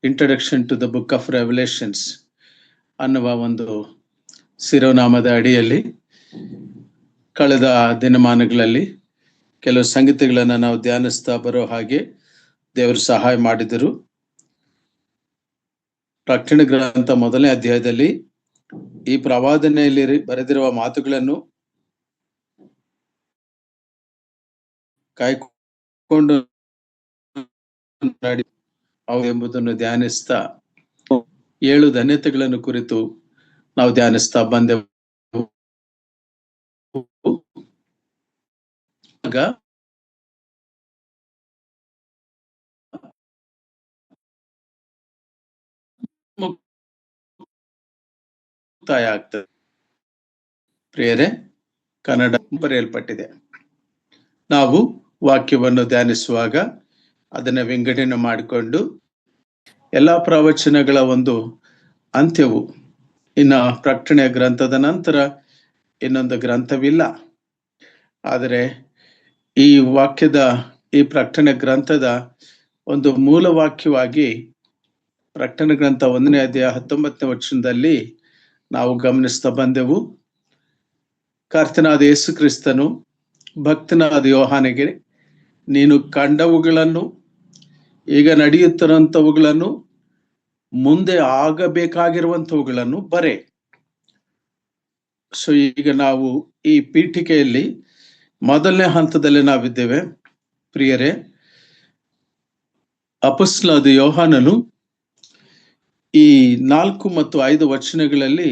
Introduction to the book of Revelations ಅನ್ನುವ ಒಂದು ಶಿರೋನಾಮದ ಅಡಿಯಲ್ಲಿ ಕಳೆದ ದಿನಮಾನಗಳಲ್ಲಿ ಕೆಲವು ಸಂಗತಿಗಳನ್ನು ನಾವು ಧ್ಯಾನಿಸ್ತಾ ಬರೋ ಹಾಗೆ ದೇವರು ಸಹಾಯ ಮಾಡಿದರು. ಪ್ರಕಟಣೆ ಗ್ರಂಥ 1ನೇ ಅಧ್ಯಾಯದಲ್ಲಿ ಈ ಪ್ರವಾದನೆಯಲ್ಲಿ ಬರೆದಿರುವ ಮಾತುಗಳನ್ನು ಕಾಯ್ಕೊಂಡು ಅವು ಎಂಬುದನ್ನು ಧ್ಯಾನಿಸ್ತಾ 7 ಧನ್ಯತೆಗಳನ್ನು ಕುರಿತು ನಾವು ಧ್ಯಾನಿಸ್ತಾ ಬಂದೆವು. ಮುಕ್ತಾಯ ಆಗ್ತದೆ. ಪ್ರಿಯರೇ, ಕನ್ನಡ ಬರೆಯಲ್ಪಟ್ಟಿದೆ. ನಾವು ವಾಕ್ಯವನ್ನು ಧ್ಯಾನಿಸುವಾಗ ಅದನ್ನ ವಿಂಗಡಣೆ ಮಾಡಿಕೊಂಡು ಎಲ್ಲಾ ಪ್ರವಚನಗಳ ಒಂದು ಅಂತ್ಯವು ಇನ್ನು ಪ್ರಕಟಣೆಯ ಗ್ರಂಥದ ನಂತರ ಇನ್ನೊಂದು ಗ್ರಂಥವಿಲ್ಲ. ಆದರೆ ಈ ವಾಕ್ಯದ ಈ ಪ್ರಕಟಣೆ ಗ್ರಂಥದ ಒಂದು ಮೂಲ ವಾಕ್ಯವಾಗಿ ಪ್ರಕಟಣೆ ಗ್ರಂಥ 1ನೇ ಅಧ್ಯಾಯ 19ನೇ ವಚನದಲ್ಲಿ ನಾವು ಗಮನಿಸ್ತಾ ಬಂದೆವು. ಕರ್ತನಾದ ಯೇಸು ಕ್ರಿಸ್ತನು ಭಕ್ತನಾದ ಯೋಹಾನಿಗೆ, ನೀನು ಕಂಡವುಗಳನ್ನು, ಈಗ ನಡೆಯುತ್ತಿರುವಂಥವುಗಳನ್ನು, ಮುಂದೆ ಆಗಬೇಕಾಗಿರುವಂಥವುಗಳನ್ನು ಬರೆ. ಸೊ ಈಗ ನಾವು ಈ ಪೀಠಿಕೆಯಲ್ಲಿ ಮೊದಲನೇ ಹಂತದಲ್ಲಿ ನಾವಿದ್ದೇವೆ. ಪ್ರಿಯರೇ, ಅಪೊಸ್ತಲನಾದ ಯೋಹಾನನು ಈ 4 ಮತ್ತು 5 ವಚನಗಳಲ್ಲಿ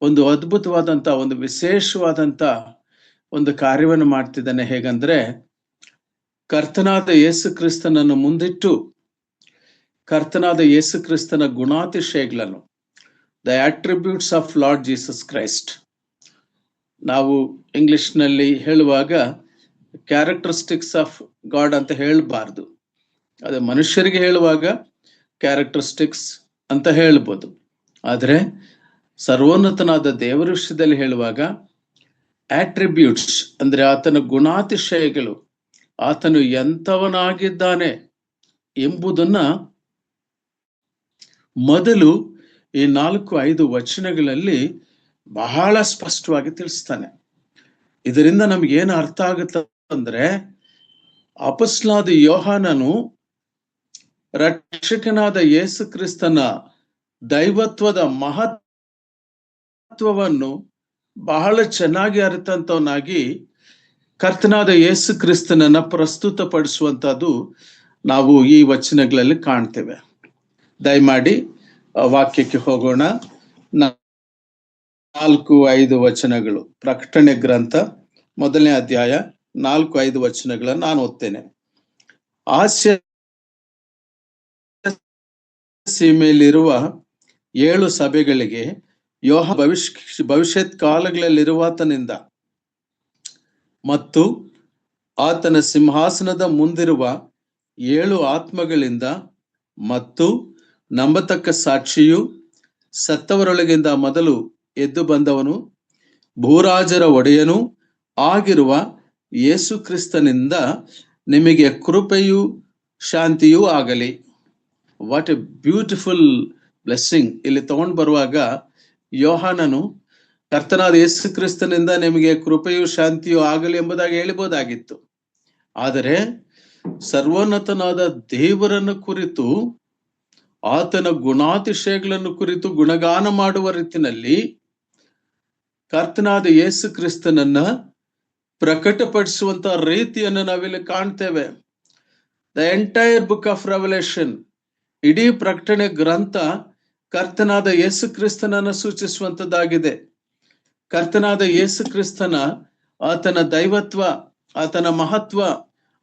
ಒಂದು ಅದ್ಭುತವಾದಂತ, ಒಂದು ವಿಶೇಷವಾದಂತ ಒಂದು ಕಾರ್ಯವನ್ನು ಮಾಡ್ತಿದ್ದಾನೆ. ಹೇಗಂದ್ರೆ, ಕರ್ತನಾದ ಯೇಸು ಕ್ರಿಸ್ತನನ್ನು ಮುಂದಿಟ್ಟು ಕರ್ತನಾದ ಯೇಸು ಕ್ರಿಸ್ತನ ಗುಣಾತಿಶಯಗಳನ್ನು, the attributes of Lord Jesus Christ, ನಾವು ಇಂಗ್ಲಿಷ್ನಲ್ಲಿ ಹೇಳುವಾಗ ಕ್ಯಾರೆಕ್ಟರಿಸ್ಟಿಕ್ಸ್ ಆಫ್ ಗಾಡ್ ಅಂತ ಹೇಳಬಾರ್ದು. ಅದು ಮನುಷ್ಯರಿಗೆ ಹೇಳುವಾಗ ಕ್ಯಾರೆಕ್ಟರಿಸ್ಟಿಕ್ಸ್ ಅಂತ ಹೇಳ್ಬೋದು. ಆದರೆ ಸರ್ವೋನ್ನತನಾದ ದೇವರ ವಿಷಯದಲ್ಲಿ ಹೇಳುವಾಗ ಆಟ್ರಿಬ್ಯೂಟ್ಸ್ ಅಂದ್ರೆ ಆತನ ಗುಣಾತಿಶಯಗಳು, ಆತನು ಎಂಥವನಾಗಿದ್ದಾನೆ ಎಂಬುದನ್ನ ಮೊದಲು ಈ 4-5 ವಚನಗಳಲ್ಲಿ ಬಹಳ ಸ್ಪಷ್ಟವಾಗಿ ತಿಳಿಸ್ತಾನೆ. ಇದರಿಂದ ನಮ್ಗೇನು ಅರ್ಥ ಆಗುತ್ತೆ ಅಂದ್ರೆ, ಅಪೊಸ್ತಲನಾದ ಯೋಹಾನನು ರಕ್ಷಕನಾದ ಯೇಸು ಕ್ರಿಸ್ತನ ದೈವತ್ವದ ಮಹತ್ವವನ್ನು ಬಹಳ ಚೆನ್ನಾಗಿ ಅರಿತಂತವನಾಗಿ ಕರ್ತನಾದ ಯೇಸು ಕ್ರಿಸ್ತನನ್ನ ಪ್ರಸ್ತುತಪಡಿಸುವಂತದ್ದು ನಾವು ಈ ವಚನಗಳಲ್ಲಿ ಕಾಣ್ತೇವೆ. ದಯಮಾಡಿ ವಾಕ್ಯಕ್ಕೆ ಹೋಗೋಣ. 4-5 ವಚನಗಳು, ಪ್ರಕಟಣೆ ಗ್ರಂಥ 1ನೇ ಅಧ್ಯಾಯ 4-5 ವಚನಗಳನ್ನು ನಾನು ಓದ್ತೇನೆ. ಆಸ್ಯ ಸೀಮೆಯಲ್ಲಿರುವ 7 ಸಭೆಗಳಿಗೆ ಯೋಹಾನ ಭವಿಷ್ಯತ್ ಕಾಲಗಳಲ್ಲಿರುವಾತನಿಂದ ಮತ್ತು ಆತನ ಸಿಂಹಾಸನದ ಮುಂದಿರುವ 7 ಆತ್ಮಗಳಿಂದ ಮತ್ತು ನಂಬತಕ್ಕ ಸಾಕ್ಷಿಯು, ಸತ್ತವರೊಳಗಿಂದ ಮೊದಲು ಎದ್ದು ಬಂದವನು, ಭೂರಾಜರ ಒಡೆಯನೂ ಆಗಿರುವ ಯೇಸು ಕ್ರಿಸ್ತನಿಂದ ನಿಮಗೆ ಕೃಪೆಯೂ ಶಾಂತಿಯೂ ಆಗಲಿ. What A beautiful blessing. ಇಲ್ಲಿ ತಗೊಂಡು ಬರುವಾಗ ಯೋಹಾನನು ಕರ್ತನಾದ ಯೇಸು ಕ್ರಿಸ್ತನಿಂದ ನಿಮಗೆ ಕೃಪೆಯೂ ಶಾಂತಿಯೂ ಆಗಲಿ ಎಂಬುದಾಗಿ ಹೇಳಿಬಹುದಾಗಿತ್ತು. ಆದರೆ ಸರ್ವೋನ್ನತನಾದ ದೇವರನ್ನು ಕುರಿತು, ಆತನ ಗುಣಾತಿಶಯಗಳನ್ನು ಕುರಿತು ಗುಣಗಾನ ಮಾಡುವ ರೀತಿಯಲ್ಲಿ ಕರ್ತನಾದ ಯೇಸು ಕ್ರಿಸ್ತನನ್ನ ಪ್ರಕಟಪಡಿಸುವಂತ ರೀತಿಯನ್ನು ನಾವಿಲ್ಲಿ ಕಾಣ್ತೇವೆ. The entire book of revelation, ಇಡೀ ಪ್ರಕಟಣೆ ಗ್ರಂಥ ಕರ್ತನಾದ ಯೇಸು ಕ್ರಿಸ್ತನನ್ನು ಸೂಚಿಸುವಂತದ್ದಾಗಿದೆ. ಕರ್ತನಾದ ಯೇಸು ಕ್ರಿಸ್ತನ, ಆತನ ದೈವತ್ವ, ಆತನ ಮಹತ್ವ,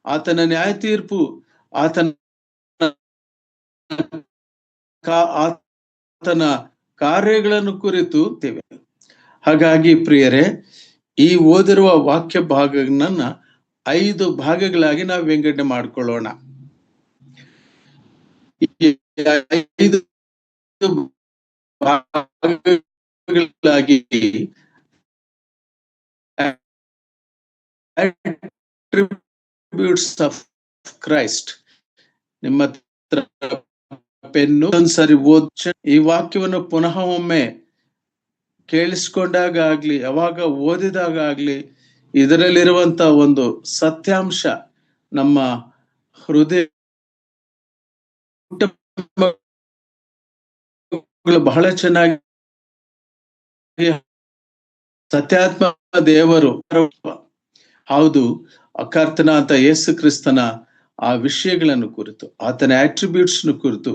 ಆತನ ನ್ಯಾಯ ತೀರ್ಪು, ಆತನ ಕಾರ್ಯಗಳನ್ನು ಕುರಿತು ತಿವೆ. ಹಾಗಾಗಿ ಪ್ರಿಯರೇ, ಈ ಓದಿರುವ ವಾಕ್ಯ ಭಾಗಗಳನ್ನ 5 ಭಾಗಗಳಾಗಿ ನಾವು ವಿಂಗಡಣೆ ಮಾಡಿಕೊಳ್ಳೋಣ. 5 ಭಾಗಗಳಾಗಿ attributes of Christ. ನಿಮ್ಮ ಪೆನ್ನು ಒಂದ್ಸರಿ ಈ ವಾಕ್ಯವನ್ನು ಪುನಃ ಒಮ್ಮೆ ಕೇಳಿಸ್ಕೊಂಡಾಗ ಆಗ್ಲಿ, ಯಾವಾಗ ಓದಿದಾಗ ಆಗ್ಲಿ, ಇದರಲ್ಲಿರುವಂತ ಒಂದು ಸತ್ಯಾಂಶ ನಮ್ಮ ಹೃದಯ ಬಹಳ ಚೆನ್ನಾಗಿ ಸತ್ಯಾತ್ಮ ದೇವರು ಹೌದು, ಕರ್ತನಾದ ಯೇಸು ಕ್ರಿಸ್ತನ ಆ ವಿಷಯಗಳನ್ನು ಕುರಿತು, ಆತನ ಆಟ್ರಿಬ್ಯೂಟ್ಸ್ ಕುರಿತು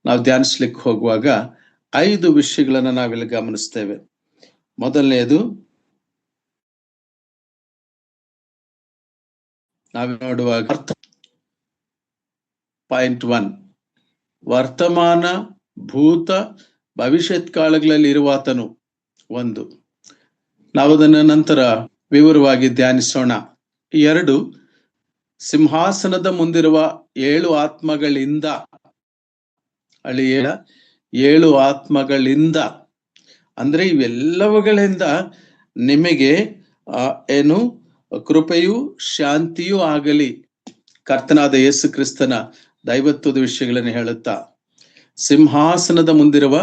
ನಾವು ಧ್ಯಾನಿಸ್ಲಿಕ್ಕೆ ಹೋಗುವಾಗ 5 ವಿಷಯಗಳನ್ನ ನಾವಿಲ್ಲಿ ಗಮನಿಸ್ತೇವೆ. ಮೊದಲನೆಯದು ನಾವು ನೋಡುವಾಗ ಪಾಯಿಂಟ್ 1, ವರ್ತಮಾನ, ಭೂತ, ಭವಿಷ್ಯತ್ ಕಾಲಗಳಲ್ಲಿ ಇರುವಾತನು ಒಂದು. ನಾವು ಅದನ್ನ ನಂತರ ವಿವರವಾಗಿ ಧ್ಯಾನಿಸೋಣ. 2, ಸಿಂಹಾಸನದ ಮುಂದಿರುವ 7 ಆತ್ಮಗಳಿಂದ, 7 ಆತ್ಮಗಳಿಂದ ಅಂದ್ರೆ ಇವೆಲ್ಲವುಗಳಿಂದ ನಿಮಗೆ ಏನು ಕೃಪೆಯು ಶಾಂತಿಯೂ ಆಗಲಿ. ಕರ್ತನಾದ ಯೇಸು ಕ್ರಿಸ್ತನ ದೈವತ್ವದ ವಿಷಯಗಳನ್ನು ಹೇಳುತ್ತಾ, ಸಿಂಹಾಸನದ ಮುಂದಿರುವ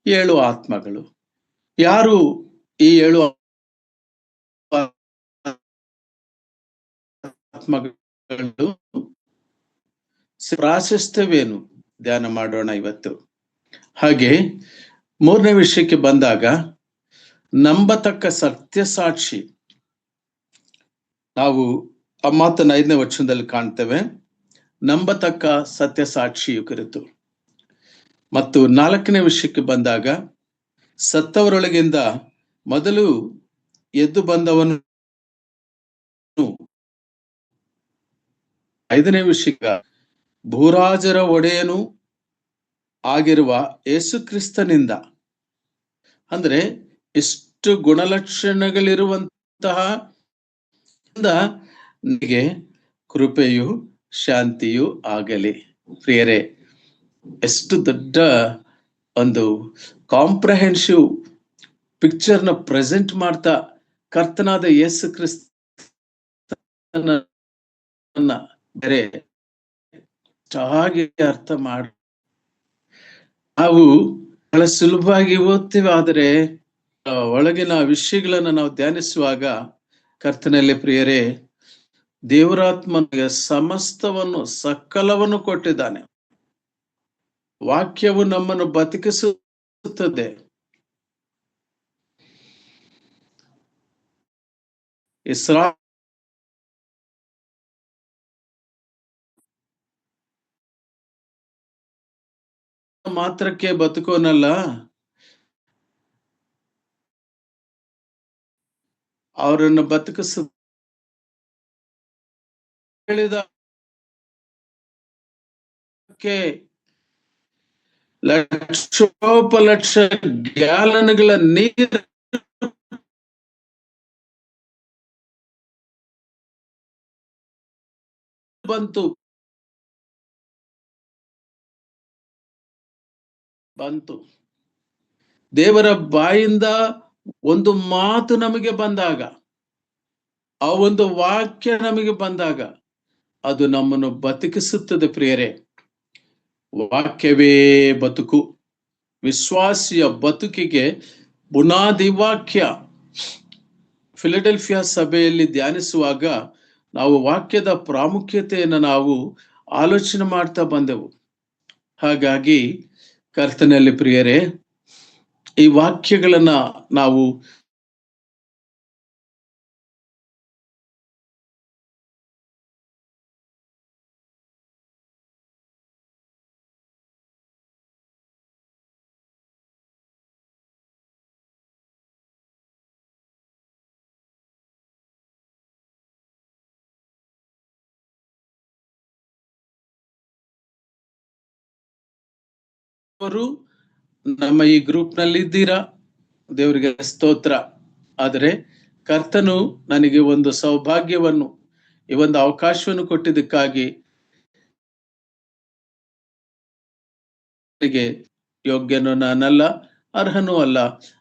7 ಆತ್ಮಗಳು. ಯಾರು ಈ 7 ಆತ್ಮಗಳು? ಪ್ರಾಶಸ್ತ್ಯವೇನು ಧ್ಯಾನ ಮಾಡೋಣ ಇವತ್ತು. ಹಾಗೆ 3ನೇ ವಿಷಯಕ್ಕೆ ಬಂದಾಗ, ನಂಬತಕ್ಕ ಸತ್ಯ ಸಾಕ್ಷಿ. ನಾವು ಆ ಮಾತನ್ನ 5ನೇ ವಚನದಲ್ಲಿ ಕಾಣ್ತೇವೆ, ನಂಬತಕ್ಕ ಸತ್ಯ ಸಾಕ್ಷಿಯು ಕುರಿತು. ಮತ್ತು 4ನೇ ವಿಷಯಕ್ಕೆ ಬಂದಾಗ, ಸತ್ತವರೊಳಗಿಂದ ಮೊದಲು ಎದ್ದು ಬಂದವನು. 5ನೇ ವಿಷಯ, ಭೂರಾಜರ ಒಡೆಯನು ಆಗಿರುವ ಯೇಸು ಕ್ರಿಸ್ತನಿಂದ. ಅಂದ್ರೆ ಎಷ್ಟು ಗುಣಲಕ್ಷಣಗಳಿರುವಂತಹ ನಿಮಗೆ ಕೃಪೆಯು ಶಾಂತಿಯು ಆಗಲಿ. ಪ್ರಿಯರೇ, ಎಷ್ಟು ದೊಡ್ಡ ಒಂದು ಕಾಂಪ್ರಹೆನ್ಸಿವ್ ಪಿಕ್ಚರ್ನ ಪ್ರೆಸೆಂಟ್ ಮಾಡ್ತಾ ಕರ್ತನಾದ ಯೇಸು ಕ್ರಿಸ್ತನ ಬೇರೆ ಅರ್ಥ ಮಾಡಿ ನಾವು ಬಹಳ ಸುಲಭವಾಗಿ ಓದ್ತೀವಿ. ಆದರೆ ಒಳಗಿನ ವಿಷಯಗಳನ್ನ ನಾವು ಧ್ಯಾನಿಸುವಾಗ, ಕರ್ತನಲ್ಲಿ ಪ್ರಿಯರೇ, ದೇವರಾತ್ಮನಿಗೆ ಸಮಸ್ತವನ್ನು ಸಕಲವನ್ನು ಕೊಟ್ಟಿದ್ದಾನೆ. ವಾಕ್ಯವು ನಮ್ಮನ್ನು ಬದುಕಿಸುತ್ತದೆ. ಮಾತ್ರಕ್ಕೆ ಬದುಕೋನಲ್ಲ, ಅವರನ್ನು ಬದುಕಿಸ ಲಕ್ಷೋಪಲಕ್ಷ ಗ್ಯಾಲನ್ಗಳ ನೀರು ಬಂತು. ದೇವರ ಬಾಯಿಂದ ಒಂದು ಮಾತು ನಮಗೆ ಬಂದಾಗ, ಆ ಒಂದು ವಾಕ್ಯ ನಮಗೆ ಬಂದಾಗ ಅದು ನಮ್ಮನ್ನು ಬದುಕಿಸುತ್ತದೆ. ಪ್ರಿಯರೇ, ವಾಕ್ಯವೇ ಬದುಕು. ವಿಶ್ವಾಸಿಯ ಬದುಕಿಗೆ ಬುನಾದಿ ವಾಕ್ಯ. ಫಿಲಡೆಲ್ಫಿಯಾ ಸಭೆಯಲ್ಲಿ ಧ್ಯಾನಿಸುವಾಗ ನಾವು ವಾಕ್ಯದ ಪ್ರಾಮುಖ್ಯತೆಯನ್ನು ನಾವು ಆಲೋಚನೆ ಮಾಡ್ತಾ ಬಂದೆವು. ಹಾಗಾಗಿ ಕರ್ತನಲ್ಲಿ ಪ್ರಿಯರೇ, ಈ ವಾಕ್ಯಗಳನ್ನ ನಾವು ನಮ್ಮ ಈ ಗ್ರೂಪ್ ನಲ್ಲಿ ಇದ್ದೀರಾ, ದೇವರಿಗೆ ಸ್ತೋತ್ರ. ಆದರೆ ಕರ್ತನು ನನಗೆ ಒಂದು ಸೌಭಾಗ್ಯವನ್ನು, ಈ ಒಂದು ಅವಕಾಶವನ್ನು ಕೊಟ್ಟಿದ್ದಕ್ಕಾಗಿ ಯೋಗ್ಯನು ನಾನಲ್ಲ, ಅರ್ಹನೂ ಅಲ್ಲ.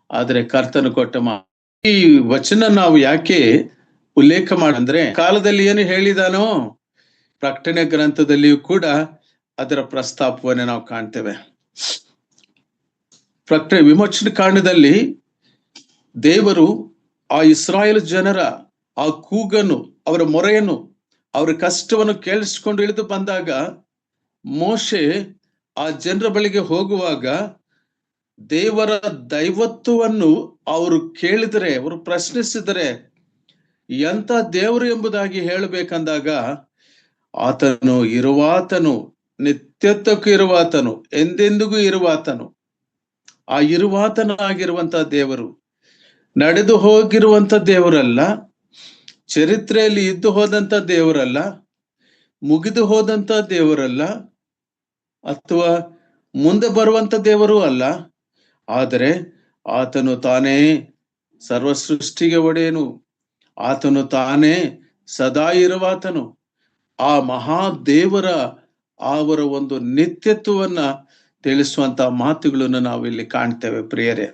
ಆದರೆ ಕರ್ತನು ಕೊಟ್ಟ ಈ ವಚನ ನಾವು ಯಾಕೆ ಉಲ್ಲೇಖ ಮಾಡಂದ್ರೆ, ಕಾಲದಲ್ಲಿ ಏನು ಹೇಳಿದಾನೋ ಪ್ರಕಟಣೆ ಗ್ರಂಥದಲ್ಲಿಯೂ ಕೂಡ ಅದರ ಪ್ರಸ್ತಾಪವನ್ನೇ ನಾವು ಕಾಣ್ತೇವೆ. ವಿಮೋಚನೆ ಕಾಂಡದಲ್ಲಿ ದೇವರು ಆ ಇಸ್ರಾಯೇಲ್ ಜನರ ಆ ಕೂಗನ್ನು, ಅವರ ಮೊರೆಯನ್ನು, ಅವರ ಕಷ್ಟವನ್ನು ಕೇಳಿಸಿಕೊಂಡು ಇಳಿದು ಬಂದಾಗ ಮೋಶೆ ಆ ಜನರ ಬಳಿಗೆ ಹೋಗುವಾಗ ದೇವರ ದೈವತ್ವವನ್ನು ಅವರು ಕೇಳಿದರೆ, ಅವರು ಪ್ರಶ್ನಿಸಿದರೆ ಎಂತ ದೇವರು ಎಂಬುದಾಗಿ ಹೇಳಬೇಕಂದಾಗ ಆತನು ಇರುವಾತನು, ನಿತ್ಯತ್ವಕ್ಕೂ ಇರುವಾತನು, ಎಂದೆಂದಿಗೂ ಇರುವಾತನು, ಆ ಇರುವಾತನಾಗಿರುವಂತ ದೇವರು, ನಡೆದು ಹೋಗಿರುವಂತ ದೇವರಲ್ಲ, ಚರಿತ್ರೆಯಲ್ಲಿ ಇದ್ದು ಹೋದಂತ ದೇವರಲ್ಲ, ಮುಗಿದು ಹೋದಂತ ದೇವರಲ್ಲ, ಅಥವಾ ಮುಂದೆ ಬರುವಂತ ದೇವರು ಅಲ್ಲ. ಆದರೆ ಆತನು ತಾನೇ ಸರ್ವ ಸೃಷ್ಟಿಗೆ ಒಡೆಯನು, ಆತನು ತಾನೇ ಸದಾ ಇರುವಾತನು. ಆ ಮಹಾದೇವರ ಅವರ ಒಂದು ನಿತ್ಯತ್ವವನ್ನ ತಿಳಿಸುವಂತ ಮಾತುಗಳನ್ನು ನಾವು ಇಲ್ಲಿ ಕಾಣ್ತೇವೆ ಪ್ರಿಯರೇ.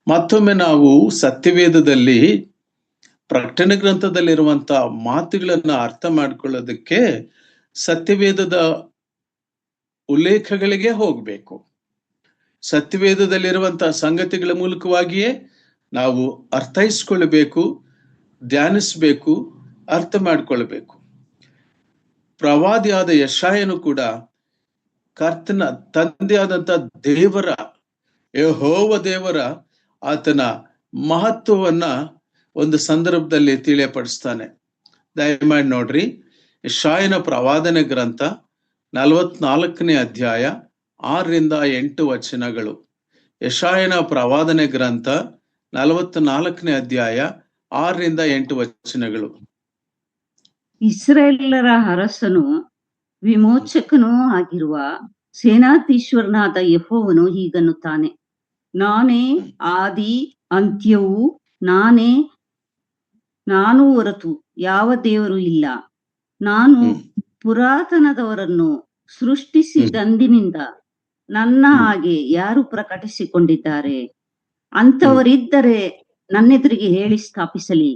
ಮತ್ತೊಮ್ಮೆ ನಾವು ಸತ್ಯವೇದದಲ್ಲಿ ಪ್ರಕಟಣೆ ಗ್ರಂಥದಲ್ಲಿರುವಂತ ಮಾತುಗಳನ್ನ ಅರ್ಥ ಮಾಡ್ಕೊಳ್ಳೋದಕ್ಕೆ ಸತ್ಯವೇದದ ಉಲ್ಲೇಖಗಳಿಗೆ ಹೋಗ್ಬೇಕು. ಸತ್ಯವೇದದಲ್ಲಿರುವಂತಹ ಸಂಗತಿಗಳ ಮೂಲಕವಾಗಿಯೇ ನಾವು ಅರ್ಥೈಸ್ಕೊಳ್ಬೇಕು, ಧ್ಯಾನಿಸ್ಬೇಕು, ಅರ್ಥ ಮಾಡ್ಕೊಳ್ಬೇಕು. ಪ್ರವಾದಿಯಾದ ಯೆಶಾಯನು ಕೂಡ ಕರ್ತನ ತಂದೆಯಾದಂತ ದೇವರ, ಯೆಹೋವ ದೇವರ ಆತನ ಮಹತ್ವವನ್ನ ಒಂದು ಸಂದರ್ಭದಲ್ಲಿ ತಿಳಿಯಪಡಿಸ್ತಾನೆ. ದಯಮಾಡಿ ನೋಡ್ರಿ, ಯೆಶಾಯನ ಪ್ರವಾದನೆ ಗ್ರಂಥ 44ನೇ ಅಧ್ಯಾಯ 6-8 ವಚನಗಳು. ಯೆಶಾಯನ ಪ್ರವಾದನೆ ಗ್ರಂಥ 44ನೇ ಅಧ್ಯಾಯ 6-8 ವಚನಗಳು. ಇಸ್ರಾಯೇಲರ ಅರಸನು ವಿಮೋಚಕನೂ ಆಗಿರುವ ಸೇನಾಧೀಶ್ವರನಾದ ಯೆಹೋವನು ಹೀಗನ್ನುತ್ತಾನೆ, ನಾನೇ ಆದಿ ಅಂತ್ಯವೂ, ನಾನು ಹೊರತು ಯಾವ ದೇವರು ಇಲ್ಲ. ನಾನು ಪುರಾತನದವರನ್ನು ಸೃಷ್ಟಿಸಿದಂದಿನಿಂದ ನನ್ನ ಹಾಗೆ ಯಾರು ಪ್ರಕಟಿಸಿಕೊಂಡಿದ್ದಾರೆ? ಅಂಥವರಿದ್ದರೆ ನನ್ನೆದುರಿಗೆ ಹೇಳಿ ಸ್ಥಾಪಿಸಲಿ,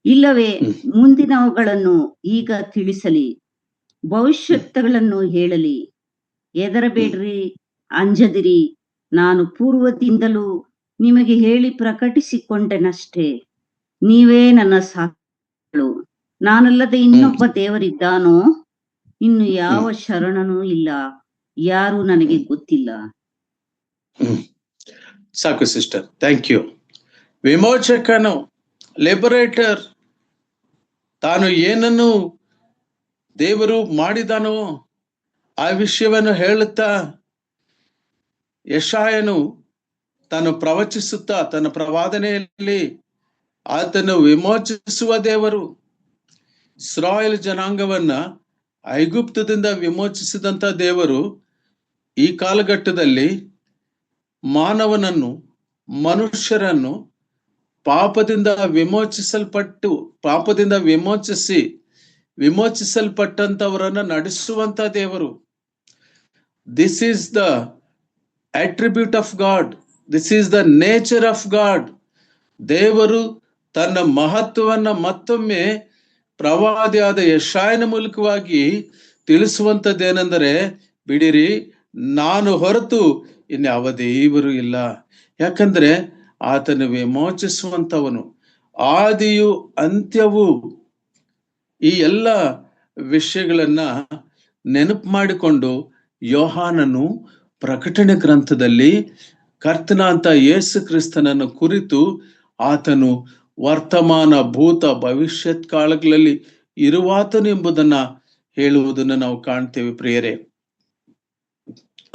ಇಲ್ಲವೇ ಮುಂದಿನವುಗಳನ್ನು ಈಗ ತಿಳಿಸಲಿ, ಭವಿಷ್ಯತ್ತುಗಳನ್ನು ಹೇಳಲಿ. ಹೆದರಬೇಡ್ರಿ, ಅಂಜದಿರಿ, ನಾನು ಪೂರ್ವದಿಂದಲೂ ನಿಮಗೆ ಹೇಳಿ ಪ್ರಕಟಿಸಿಕೊಂಡೆನಷ್ಟೇ. ನೀವೇ ನನ್ನ ಸಾಕ್ಷಿಗಳು. ನಾನಲ್ಲದೆ ಇನ್ನೊಬ್ಬ ದೇವರಿದ್ದಾನೋ? ಇನ್ನು ಯಾವ ಶರಣನೂ ಇಲ್ಲ, ಯಾರು ನನಗೆ ಗೊತ್ತಿಲ್ಲ. ಸಾಕು ಸಿಸ್ಟರ್, ಥ್ಯಾಂಕ್ ಯು. ವಿಮೋಚಕನು, ಲಿಬರೇಟರ್, ತಾನು ಏನನ್ನು ದೇವರು ಮಾಡಿದಾನೋ ಆ ವಿಷಯವನ್ನು ಹೇಳುತ್ತಾ ಯೆಶಾಯನು ತಾನು ಪ್ರವಚಿಸುತ್ತಾ ತನ್ನ ಪ್ರವಾದನೆಯಲ್ಲಿ ಆತನು ವಿಮೋಚಿಸುವ ದೇವರು, ಇಸ್ರಾಯೇಲ್ ಜನಾಂಗವನ್ನ ಐಗುಪ್ತದಿಂದ ವಿಮೋಚಿಸಿದಂತ ದೇವರು ಈ ಕಾಲಘಟ್ಟದಲ್ಲಿ ಮಾನವನನ್ನು, ಮನುಷ್ಯರನ್ನು ಪಾಪದಿಂದ ವಿಮೋಚಿಸಲ್ಪಟ್ಟಂತವರನ್ನ ನಡೆಸುವಂತ ದೇವರು. This is the attribute of god, this is the nature of god. ದೇವರು ತನ್ನ ಮಹತ್ವವನ್ನ ಮತ್ತೊಮ್ಮೆ ಪ್ರವಾದಿಯಾದ ಯೆಶಾಯನ ಮೂಲಕವಾಗಿ ತಿಳಿಸುವಂತದ್ದೇನೆಂದರೆ, ಬಿಡಿರಿ, ನಾನು ಹೊರತು ಇನ್ಯಾವ ದೇವರು ಇಲ್ಲ. ಯಾಕಂದ್ರೆ ಆತನು ವಿಮೋಚಿಸುವಂತವನು, ಆದಿಯು ಅಂತ್ಯವು. ಈ ಎಲ್ಲ ವಿಷಯಗಳನ್ನ ನೆನಪು ಮಾಡಿಕೊಂಡು ಯೋಹಾನನು ಪ್ರಕಟಣೆ ಗ್ರಂಥದಲ್ಲಿ ಕರ್ತನಾಂತ ಯೇಸು ಕ್ರಿಸ್ತನನ್ನು ಕುರಿತು ಆತನು ವರ್ತಮಾನ, ಭೂತ, ಭವಿಷ್ಯತ್ ಕಾಲಗಳಲ್ಲಿ ಇರುವಾತನು ಎಂಬುದನ್ನ ಹೇಳುವುದನ್ನು ನಾವು ಕಾಣ್ತೇವೆ ಪ್ರಿಯರೇ.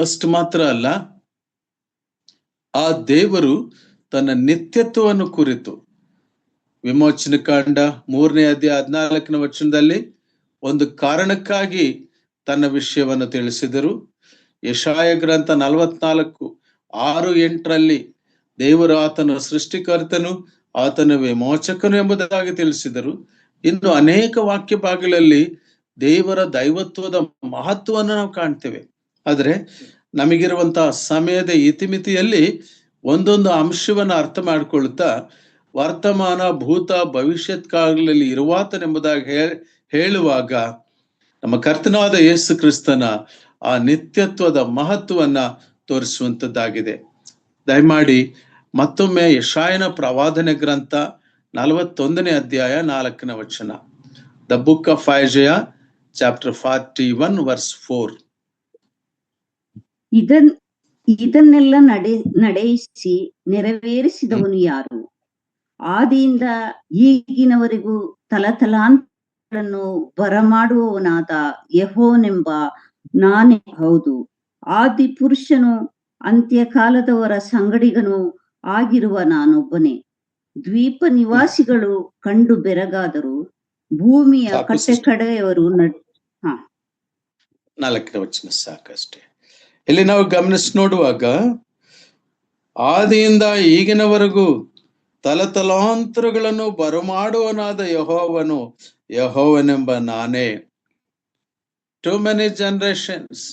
ಅಷ್ಟು ಮಾತ್ರ ಅಲ್ಲ, ಆ ದೇವರು ತನ್ನ ನಿತ್ಯತ್ವವನ್ನು ಕುರಿತು ವಿಮೋಚನೆ ಕಾಂಡ 3ನೇ ಅಧ್ಯಾಯ 14ನೇ ವಚನದಲ್ಲಿ ಒಂದು ಕಾರಣಕ್ಕಾಗಿ ತನ್ನ ವಿಷಯವನ್ನು ತಿಳಿಸಿದರು. ಯೆಶಾಯ ಗ್ರಂಥ 44:6-8ರಲ್ಲಿ ದೇವರು ಆತನ ಸೃಷ್ಟಿಕರ್ತನು, ಆತನ ವಿಮೋಚಕನು ಎಂಬುದಾಗಿ ತಿಳಿಸಿದರು. ಇನ್ನು ಅನೇಕ ವಾಕ್ಯ ಭಾಗಗಳಲ್ಲಿ ದೇವರ ದೈವತ್ವದ ಮಹತ್ವವನ್ನು ನಾವು ಕಾಣ್ತೇವೆ. ಆದ್ರೆ ನಮಗಿರುವಂತಹ ಸಮಯದ ಇತಿಮಿತಿಯಲ್ಲಿ ಒಂದೊಂದು ಅಂಶವನ್ನ ಅರ್ಥ ಮಾಡಿಕೊಳ್ತಾ ವರ್ತಮಾನ, ಭೂತ, ಭವಿಷ್ಯತ್ ಕಾಲಗಳಲ್ಲಿ ಇರುವಾತನೆಂಬುದಾಗಿ ಹೇಳುವಾಗ ನಮ್ಮ ಕರ್ತನಾದ ಯೇಸು ಕ್ರಿಸ್ತನ ಆ ನಿತ್ಯತ್ವದ ಮಹತ್ವವನ್ನ ತೋರಿಸುವಂಥದ್ದಾಗಿದೆ. ದಯಮಾಡಿ ಮತ್ತೊಮ್ಮೆ ಯೆಶಾಯನ ಪ್ರವಾದನೆ ಗ್ರಂಥ 41ನೇ ಅಧ್ಯಾಯ 4ನೇ ವಚನ. The book of Isaiah chapter 41 verse 4. ಇದನ್ನೆಲ್ಲ ನಡೆಯಿಸಿ ನೆರವೇರಿಸಿದವನು ಯಾರು? ಆದಿಯಿಂದ ಈಗಿನವರೆಗೂ ತಲತಲಾಂತರಗಳನ್ನು ಬರಮಾಡುವವನಾದ ಯೆಹೋವನೆಂಬ ನಾನೇ ಹೌದು. ಆದಿ ಪುರುಷನು ಅಂತ್ಯಕಾಲದವರ ಸಂಗಡಿಗನು ಆಗಿರುವ ನಾನೊಬ್ಬನೇ. ದ್ವೀಪ ನಿವಾಸಿಗಳು ಕಂಡು ಬೆರಗಾದರು, ಭೂಮಿಯ ಕಟ್ಟೆ ಕಡೆಯವರು 4ನೇ ವಚನ ಸಾಕಷ್ಟೇ. ಇಲ್ಲಿ ನಾವು ಗಮನಿಸಿ ನೋಡುವಾಗ ಆದಿಯಿಂದ ಈಗಿನವರೆಗೂ ತಲತಲಾಂತರಗಳನ್ನು ಬರಮಾಡುವನಾದ ಯೆಹೋವನೆಂಬ ನಾನೇ. ಟು ಮೆನಿ ಜನರೇಷನ್ಸ್,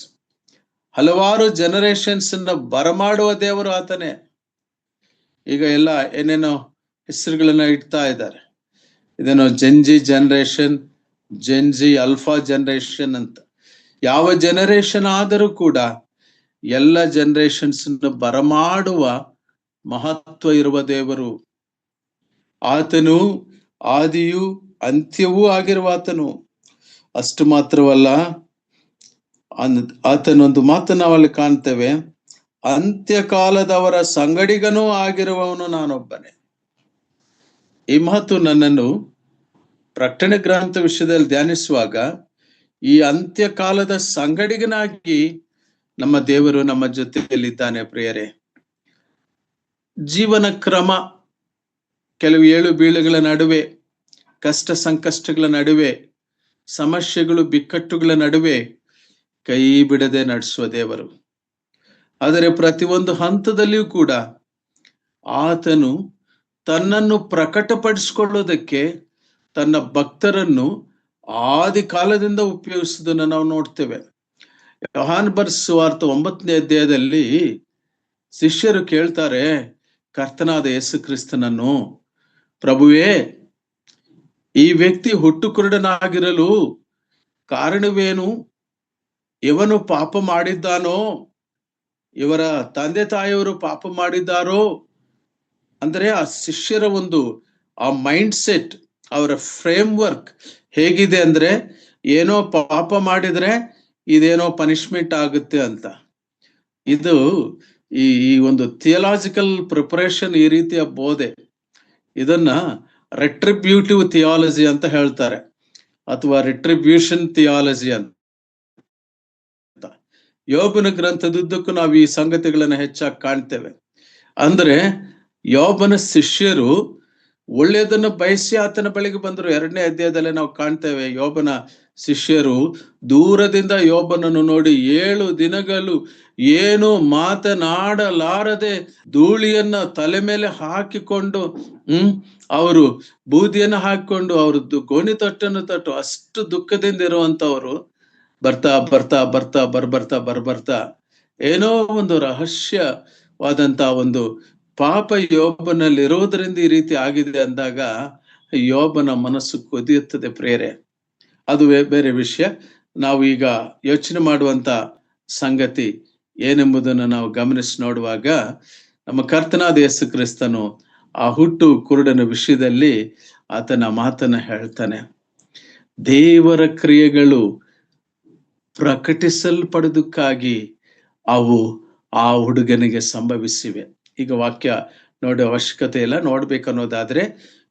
ಹಲವಾರು ಜನರೇಷನ್ಸ್ ಅನ್ನ ಬರಮಾಡುವ ದೇವರು ಆತನೇ. ಈಗ ಎಲ್ಲ ಏನೇನೋ ಹೆಸರುಗಳನ್ನ ಇಡ್ತಾ ಇದ್ದಾರೆ. ಇದೇನೋ Gen Z generation, Gen Z alpha generation ಅಂತ. ಯಾವ ಜನರೇಷನ್ ಆದರೂ ಕೂಡ ಎಲ್ಲ ಜನರೇಷನ್ಸ್ ಬರಮಾಡುವ ಮಹತ್ವ ಇರುವ ದೇವರು ಆತನು. ಆದಿಯೂ ಅಂತ್ಯವೂ ಆಗಿರುವ ಆತನು. ಅಷ್ಟು ಮಾತ್ರವಲ್ಲ, ಆತನೊಂದು ಮಾತನ್ನು ನಾವಲ್ಲಿ ಕಾಣ್ತೇವೆ, ಅಂತ್ಯಕಾಲದವರ ಸಂಗಡಿಗನೂ ಆಗಿರುವವನು ನಾನೊಬ್ಬನೇ. ಈ ಮಾತು ನನ್ನನ್ನು ಪ್ರಕಟಣೆ ಗ್ರಂಥ ವಿಷಯದಲ್ಲಿ ಧ್ಯಾನಿಸುವಾಗ ಈ ಅಂತ್ಯಕಾಲದ ಸಂಗಡಿಗನಾಗಿ ನಮ್ಮ ದೇವರು ನಮ್ಮ ಜೊತೆಯಲ್ಲಿದ್ದಾನೆ. ಪ್ರಿಯರೇ, ಜೀವನ ಕ್ರಮ, ಕೆಲವು ಏಳು ಬೀಳುಗಳ ನಡುವೆ, ಕಷ್ಟ ಸಂಕಷ್ಟಗಳ ನಡುವೆ, ಸಮಸ್ಯೆಗಳು ಬಿಕ್ಕಟ್ಟುಗಳ ನಡುವೆ ಕೈ ಬಿಡದೆ ನಡೆಸುವ ದೇವರು. ಆದರೆ ಪ್ರತಿಯೊಂದು ಹಂತದಲ್ಲಿಯೂ ಕೂಡ ಆತನು ತನ್ನನ್ನು ಪ್ರಕಟಪಡಿಸಿಕೊಳ್ಳೋದಕ್ಕೆ ತನ್ನ ಭಕ್ತರನ್ನು ಆದಿ ಕಾಲದಿಂದ ಉಪಯೋಗಿಸುವುದನ್ನು ನಾವು ನೋಡ್ತೇವೆ. ಯೋಹಾನ ಬರೆದ ಸುವಾರ್ತೆ 9ನೇ ಅಧ್ಯಾಯದಲ್ಲಿ ಶಿಷ್ಯರು ಕೇಳ್ತಾರೆ ಕರ್ತನಾದ ಯೇಸು ಕ್ರಿಸ್ತನನ್ನು, ಪ್ರಭುವೇ, ಈ ವ್ಯಕ್ತಿ ಹುಟ್ಟು ಕುರುಡನಾಗಿರಲು ಕಾರಣವೇನು? ಇವನು ಪಾಪ ಮಾಡಿದ್ದಾನೋ, ಇವರ ತಂದೆ ತಾಯಿಯವರು ಪಾಪ ಮಾಡಿದ್ದಾರೋ? ಅಂದ್ರೆ ಆ ಶಿಷ್ಯರ ಒಂದು ಆ ಮೈಂಡ್ ಸೆಟ್, ಅವರ ಫ್ರೇಮ್ ವರ್ಕ್ ಹೇಗಿದೆ ಅಂದ್ರೆ, ಏನೋ ಪಾಪ ಮಾಡಿದ್ರೆ ಇದೇನೋ ಪನಿಷ್ಮೆಂಟ್ ಆಗುತ್ತೆ ಅಂತ. ಇದು ಈ ಒಂದು ಥಿಯಲಾಜಿಕಲ್ ಪ್ರಿಪರೇಷನ್, ಈ ರೀತಿಯ ಬೋಧೆ, ಇದನ್ನ ರೆಟ್ರಿಬ್ಯೂಟಿವ್ ಥಿಯಾಲಜಿ ಅಂತ ಹೇಳ್ತಾರೆ, ಅಥವಾ ರಿಟ್ರಿಬ್ಯೂಷನ್ ಥಿಯಾಲಜಿ ಅಂತ. ಯೋಬನ ಗ್ರಂಥದುದ್ದಕ್ಕೂ ನಾವು ಈ ಸಂಗತಿಗಳನ್ನ ಹೆಚ್ಚಾಗಿ ಕಾಣ್ತೇವೆ. ಅಂದ್ರೆ ಯೋಬನ ಶಿಷ್ಯರು ಒಳ್ಳೆಯದನ್ನು ಬಯಸಿ ಆತನ ಬಳಿಗೆ ಬಂದರು. 2ನೇ ಅಧ್ಯಾಯದಲ್ಲೇ ನಾವು ಕಾಣ್ತೇವೆ, ಯೋಬನ ಶಿಷ್ಯರು ದೂರದಿಂದ ಯೋಬನನ್ನು ನೋಡಿ 7 ದಿನಗಳು ಏನು ಮಾತನಾಡಲಾರದೆ ಧೂಳಿಯನ್ನ ತಲೆ ಮೇಲೆ ಹಾಕಿಕೊಂಡು ಅವರು ಬೂದಿಯನ್ನು ಹಾಕಿಕೊಂಡು ಅವ್ರದ್ದು ಗೋಣಿ ತೊಟ್ಟನ್ನು ತೊಟ್ಟು ಅಷ್ಟು ದುಃಖದಿಂದ ಇರುವಂತವ್ರು ಬರ್ತಾ ಬರ್ತಾ ಬರ್ತಾ ಬರ್ಬರ್ತಾ ಏನೋ ಒಂದು ರಹಸ್ಯವಾದಂತ ಒಂದು ಪಾಪ ಯೋಬನಲ್ಲಿ ಇರೋದ್ರಿಂದ ಈ ರೀತಿ ಆಗಿದೆ ಅಂದಾಗ ಯೋಬನ ಮನಸ್ಸು ಕುದಿಯುತ್ತದೆ. ಪ್ರೇರೆ, ಅದು ಬೇರೆ ವಿಷಯ. ನಾವು ಈಗ ಯೋಚನೆ ಮಾಡುವಂತ ಸಂಗತಿ ಏನೆಂಬುದನ್ನು ನಾವು ಗಮನಿಸಿ ನೋಡುವಾಗ, ನಮ್ಮ ಕರ್ತನಾದ ಯೇಸು ಕ್ರಿಸ್ತನು ಆ ಹುಟ್ಟು ಕುರುಡನ ವಿಷಯದಲ್ಲಿ ಆತನ ಮಾತನ್ನ ಹೇಳ್ತಾನೆ. ದೇವರ ಕ್ರಿಯೆಗಳು ಪ್ರಕಟಿಸಲ್ಪಡುವುದಕ್ಕಾಗಿ ಅವು ಆ ಹುಡುಗನಿಗೆ ಸಂಭವಿಸಿವೆ. ಈಗ ವಾಕ್ಯ ನೋಡಿ ಅವಶ್ಯಕತೆ ಇಲ್ಲ, ನೋಡ್ಬೇಕನ್ನೋದಾದ್ರೆ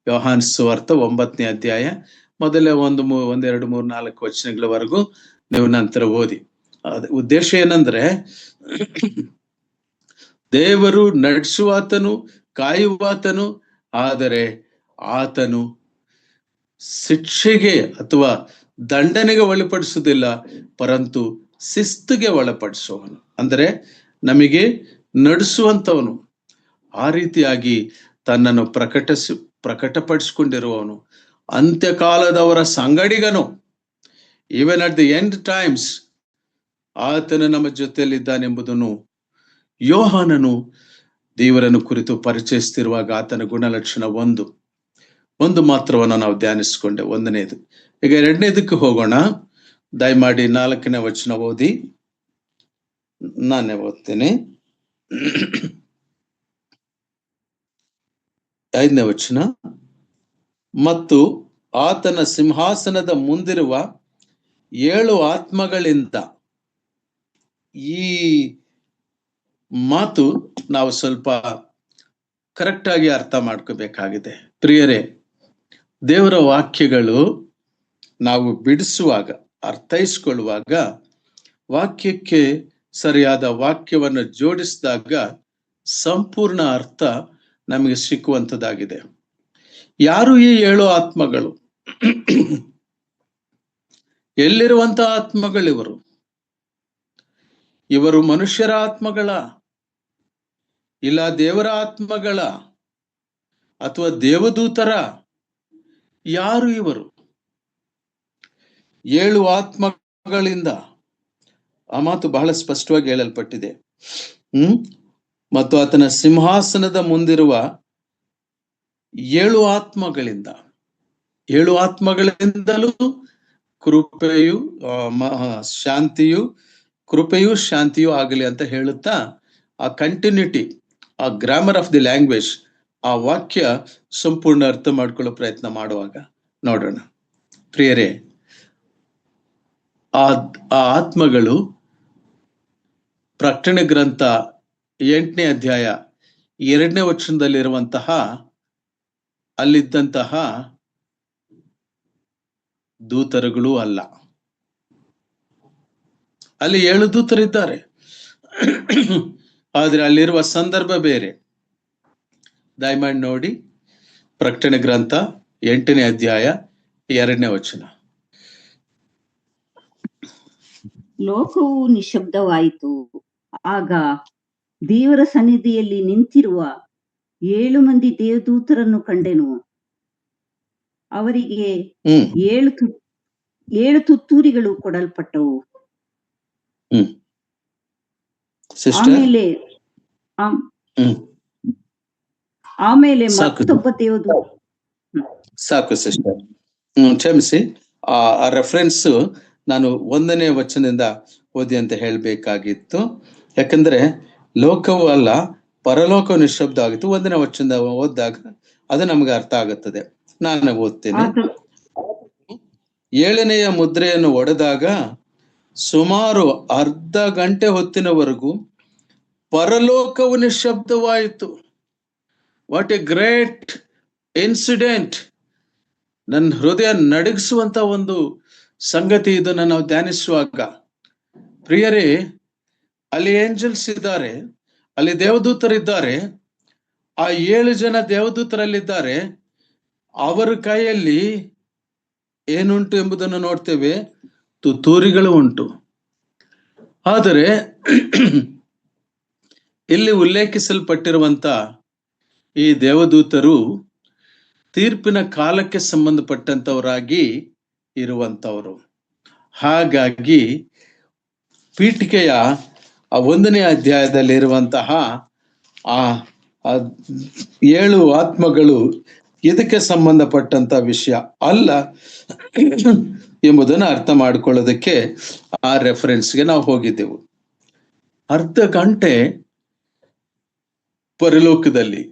ಯೋಹಾನ ಸುವಾರ್ತೆ 9ನೇ ಅಧ್ಯಾಯ ಮೊದಲೇ 1, 2, 3, 4 ವಚನಗಳವರೆಗೂ ನೀವು ನಂತರ ಓದಿ. ಉದ್ದೇಶ ಏನಂದ್ರೆ, ದೇವರು ನಡೆಸುವಾತನು, ಕಾಯುವಾತನು, ಆದರೆ ಆತನು ಶಿಕ್ಷೆಗೆ ಅಥವಾ ದಂಡನೆಗೆ ಒಳಪಡಿಸುವುದಿಲ್ಲ, ಪರಂತು ಶಿಸ್ತಿಗೆ ಒಳಪಡಿಸುವವನು, ಅಂದರೆ ನಮಗೆ ನಡೆಸುವಂತವನು. ಆ ರೀತಿಯಾಗಿ ತನ್ನನ್ನು ಪ್ರಕಟಪಡಿಸಿಕೊಂಡಿರುವವನು, ಅಂತ್ಯಕಾಲದವರ ಸಂಗಡಿಗನು. Even at the end times ಆತನು ನಮ್ಮ ಜೊತೆಯಲ್ಲಿದ್ದಾನೆಂಬುದನ್ನು ಯೋಹಾನನು ದೇವರನ್ನು ಕುರಿತು ಪರಿಚಯಿಸುತ್ತಿರುವಾಗ ಆತನ ಗುಣಲಕ್ಷಣ ಒಂದು ಮಾತ್ರವನ್ನು ನಾವು ಧ್ಯಾನಿಸಿಕೊಂಡೆ, 1ನೇದು. ಈಗ 2ನೇದಕ್ಕೆ ಹೋಗೋಣ. ದಯಮಾಡಿ 4ನೇ ವಚನ ಓದಿ. ನಾನೇ ಓದ್ತೇನೆ. 5ನೇ ವಚನ. ಮತ್ತು ಆತನ ಸಿಂಹಾಸನದ ಮುಂದಿರುವ 7 ಆತ್ಮಗಳಿಂದ. ಈ ಮಾತು ನಾವು ಸ್ವಲ್ಪ ಕರೆಕ್ಟ್ ಆಗಿ ಅರ್ಥ ಮಾಡ್ಕೋಬೇಕಾಗಿದೆ ಪ್ರಿಯರೇ. ದೇವರ ವಾಕ್ಯಗಳು ನಾವು ಬಿಡಿಸುವಾಗ, ಅರ್ಥೈಸ್ಕೊಳ್ಳುವಾಗ, ವಾಕ್ಯಕ್ಕೆ ಸರಿಯಾದ ವಾಕ್ಯವನ್ನು ಜೋಡಿಸಿದಾಗ ಸಂಪೂರ್ಣ ಅರ್ಥ ನಮಗೆ ಸಿಕ್ಕುವಂಥದ್ದಾಗಿದೆ. ಯಾರು ಈ 7 ಆತ್ಮಗಳು? ಎಲ್ಲಿರುವಂತಹ ಆತ್ಮಗಳಿವರು? ಇವರು ಮನುಷ್ಯರ ಆತ್ಮಗಳ, ಇಲ್ಲ ದೇವರ ಆತ್ಮಗಳ, ಅಥವಾ ದೇವದೂತರ? ಯಾರು ಇವರು? 7 ಆತ್ಮಗಳಿಂದ ಆ ಮಾತು ಬಹಳ ಸ್ಪಷ್ಟವಾಗಿ ಹೇಳಲ್ಪಟ್ಟಿದೆ. ಮತ್ತು ಆತನ ಸಿಂಹಾಸನದ ಮುಂದಿರುವ 7 ಆತ್ಮಗಳಿಂದ. 7 ಆತ್ಮಗಳಿಂದಲೂ ಕೃಪೆಯು ಶಾಂತಿಯೂ ಆಗಲಿ ಅಂತ ಹೇಳುತ್ತಾ ಆ ಕಂಟಿನ್ಯೂಟಿ, ಆ ಗ್ರಾಮರ್ ಆಫ್ ದಿ ಲ್ಯಾಂಗ್ವೇಜ್, ಆ ವಾಕ್ಯ ಸಂಪೂರ್ಣ ಅರ್ಥ ಮಾಡ್ಕೊಳ್ಳೋ ಪ್ರಯತ್ನ ಮಾಡುವಾಗ ನೋಡೋಣ ಪ್ರಿಯರೇ. ಆ ಆತ್ಮಗಳು ಪ್ರಕಟಣೆ ಗ್ರಂಥ 8ನೇ ಅಧ್ಯಾಯ 2ನೇ ವಚನದಲ್ಲಿರುವಂತಹ ಅಲ್ಲಿದ್ದಂತಹ ದೂತರುಗಳು ಅಲ್ಲ. ಅಲ್ಲಿ 7 ದೂತರಿದ್ದಾರೆ, ಆದ್ರೆ ಅಲ್ಲಿರುವ ಸಂದರ್ಭ ಬೇರೆ. ದಯಮಾಡಿ ನೋಡಿ, ಪ್ರಕಟಣೆ ಗ್ರಂಥ 8ನೇ ಅಧ್ಯಾಯ 2ನೇ ವಚನ. ಲೋಕವು ನಿಶಬ್ದವಾಯಿತು. ಆಗ ದೇವರ ಸನ್ನಿಧಿಯಲ್ಲಿ ನಿಂತಿರುವ 7 ಮಂದಿ ದೇವದೂತರನ್ನು ಕಂಡೆನು. ಅವರಿಗೆ 7 ತುತ್ತೂರಿಗಳು ಕೊಡಲ್ಪಟ್ಟವು. ಆಮೇಲೆ ಮತ್ತೊಬ್ಬ ದೇವದೂತ. ಸಾಕು ಸಿಸ್ಟರ್, ಕ್ಷಮಿಸಿ. ಆ ರೆಫರೆನ್ಸ್ ನಾನು 1ನೇ ವಚನದಿಂದ ಓದಿ ಅಂತ ಹೇಳ್ಬೇಕಾಗಿತ್ತು. ಯಾಕಂದ್ರೆ ಲೋಕವು ಅಲ್ಲ, ಪರಲೋಕ ನಿಶಬ್ದ ಆಗಿತ್ತು. 1ನೇ ವಚನದ ಓದಿದಾಗ ಅದು ನಮ್ಗೆ ಅರ್ಥ ಆಗುತ್ತದೆ. ನಾನು ಓದ್ತೇನೆ. 7ನೇಯ ಮುದ್ರೆಯನ್ನು ಒಡೆದಾಗ ಸುಮಾರು ಅರ್ಧ ಗಂಟೆ ಹೊತ್ತಿನವರೆಗೂ ಪರಲೋಕವು ನಿಶಬ್ದವಾಯಿತು. What a great incident! ನನ್ನ ಹೃದಯ ನಡಗಿಸುವಂತ ಒಂದು ಸಂಗತಿ ಇದನ್ನು ನಾವು ಧ್ಯಾನಿಸುವಾಗ. ಪ್ರಿಯರೇ, ಅಲ್ಲಿ ಏಂಜಲ್ಸ್ ಇದ್ದಾರೆ, ಅಲ್ಲಿ ದೇವದೂತರಿದ್ದಾರೆ. ಆ 7 ಜನ ದೇವದೂತರಲ್ಲಿದ್ದಾರೆ. ಅವರ ಕೈಯಲ್ಲಿ ಏನುಂಟು ಎಂಬುದನ್ನು ನೋಡ್ತೇವೆ, ತುತ್ತೂರಿಗಳು ಉಂಟು. ಆದರೆ ಇಲ್ಲಿ ಉಲ್ಲೇಖಿಸಲ್ಪಟ್ಟಿರುವಂತ ಈ ದೇವದೂತರು ತೀರ್ಪಿನ ಕಾಲಕ್ಕೆ ಸಂಬಂಧಪಟ್ಟಂತವರಾಗಿ ಇರುವಂತವರು. ಹಾಗಾಗಿ ಪೀಠಿಕೆಯ 1ನೇ ಅಧ್ಯಾಯದಲ್ಲಿರುವಂತಹ ಆ 7 ಆತ್ಮಗಳು ಇದಕ್ಕೆ ಸಂಬಂಧಪಟ್ಟಂತ ವಿಷಯ ಅಲ್ಲ ಎಂಬುದನ್ನು ಅರ್ಥ ಮಾಡಿಕೊಳ್ಳೋದಕ್ಕೆ ಆ ರೆಫರೆನ್ಸ್ಗೆ ನಾವು ಹೋಗಿದ್ದೆವು. ಅರ್ಧ ಗಂಟೆ ಪರಲೋಕದಲ್ಲಿ